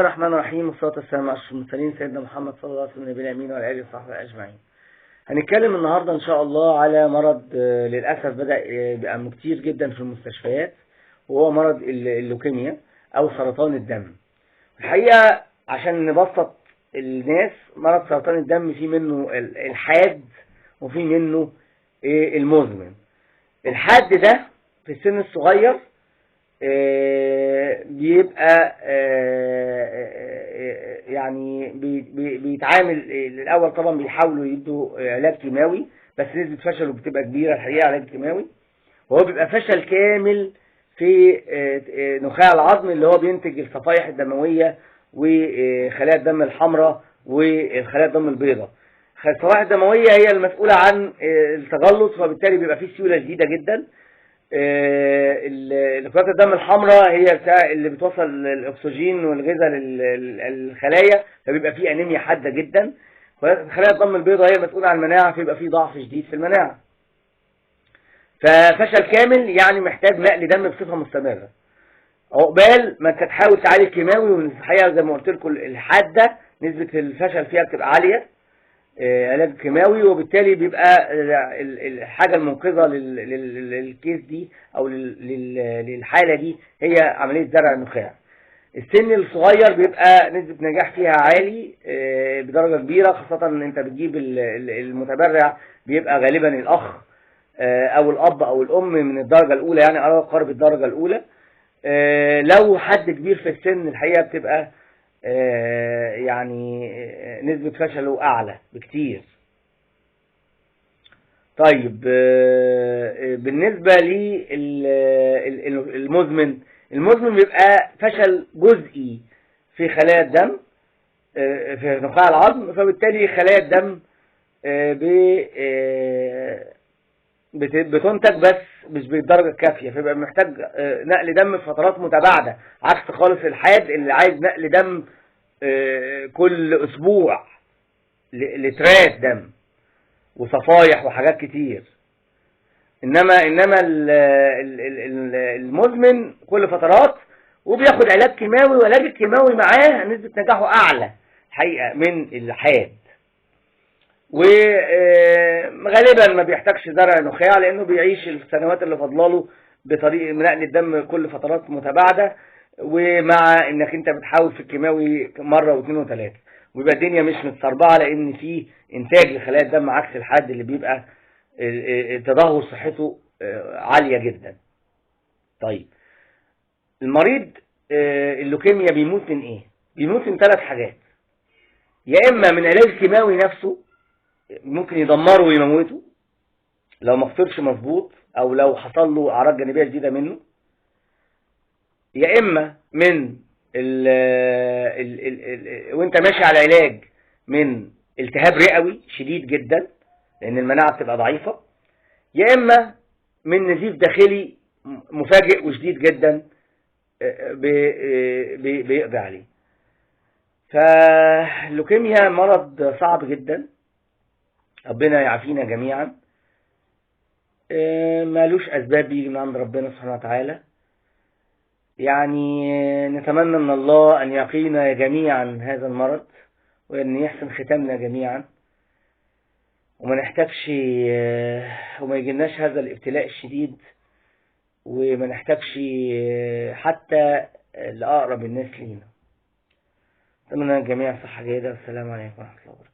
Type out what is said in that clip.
الرحمن الرحيم، والصلاة والسلام على أشرف المرسلين سيدنا محمد صلى الله عليه وسلم، النبي الأمين وعلى آله وصحبه أجمعين. هنتكلم النهارده إن شاء الله على مرض للأسف بدأ يبقى كتير جدا في المستشفيات، وهو مرض اللوكيميا أو سرطان الدم. الحقيقة عشان نبسط الناس، مرض سرطان الدم في منه الحاد وفي منه المزمن. الحاد ده في السن الصغير بيبقى يعني بيتعامل الاول. طبعا بيحاولوا يدوا علاج كيماوي، بس نسبه فشله بتبقى كبيره الحقيقه. علاج كيماوي وهو بيبقى فشل كامل في نخاع العظم اللي هو بينتج الصفائح الدمويه وخلايا الدم الحمراء وخلايا الدم البيضاء. الصفائح الدمويه هي المسؤوله عن التجلط، فبالتالي بيبقى فيه سيوله شديده جدا. كرات الدم الحمراء هي اللي بتوصل الاكسجين والغذاء للخلايا، فبيبقى فيه انيميا حاده جدا. خلايا الدم البيضاء هي المسؤوله عن المناعه، فيبقى فيه ضعف شديد في المناعه. ففشل كامل يعني محتاج نقل دم بصفه مستمره. عقبال ما انت تحاول تعالج كيماوي، والحقيقه زي ما قلت لكم الحاده نسبه الفشل فيها بتبقى عاليه، علاج كيماوي، وبالتالي بيبقى الحاجة المنقذة للكيس دي أو للحالة دي هي عملية زرع النخاع. السن الصغير بيبقى نسبة نجاح فيها عالي بدرجة كبيرة، خاصة ان انت بتجيب المتبرع بيبقى غالبا الأخ أو الأب أو الأم من الدرجة الأولى، يعني قرب الدرجة الأولى. لو حد كبير في السن الحقيقة بتبقى يعني نسبة فشله أعلى بكتير. طيب بالنسبة للمزمن، المزمن بيبقى فشل جزئي في خلايا الدم في نخاع العظم، فبالتالي خلايا الدم بتنتج بس مش بالدرجة الكافية، فيبقى محتاج نقل دم في فترات متباعدة، عكس خالص الحاد اللي عايز نقل دم كل اسبوع لترات دم وصفايح وحاجات كتير. انما المزمن كل فترات، وبياخد علاج كيماوي، والعلاج الكيماوي معاه نسبة نجاحه اعلى الحقيقة من الحاد. وغالبا ما بيحتاجش زرع نخاع، لانه بيعيش السنوات اللي فاضلاله بطريقه نقل الدم كل فترات متباعده، ومع انك انت بتحاول في الكيماوي مره واثنين وثلاثه، ويبقى الدنيا مش متسربعه، لان في انتاج لخلايا الدم عكس الحد اللي بيبقى تدهور صحته عاليه جدا. طيب المريض اللوكيميا بيموت من ايه؟ بيموت من 3 حاجات. يا اما من علاج كيماوي نفسه ممكن يدمره ويموته لو ما خطرش مظبوط، او لو حصل له اعراض جانبيه جديده منه. يا اما من وانت ماشي على علاج من التهاب رئوي شديد جدا، لان المناعه بتبقى ضعيفه. يا اما من نزيف داخلي مفاجئ وشديد جدا بيقضي عليه. فاللوكيميا مرض صعب جدا، ربنا يعافينا جميعا. مالوش اسباب بيجي من عند ربنا سبحانه وتعالى. يعني نتمنى من الله ان يقينا جميعا هذا المرض، وان يحسن ختامنا جميعا، وما نحتاجش وما يجيلناش هذا الابتلاء الشديد، وما نحتاجش حتى لأقرب الناس لينا. اتمنى الجميع صحة جيدة، والسلام عليكم ورحمة الله وبركاته.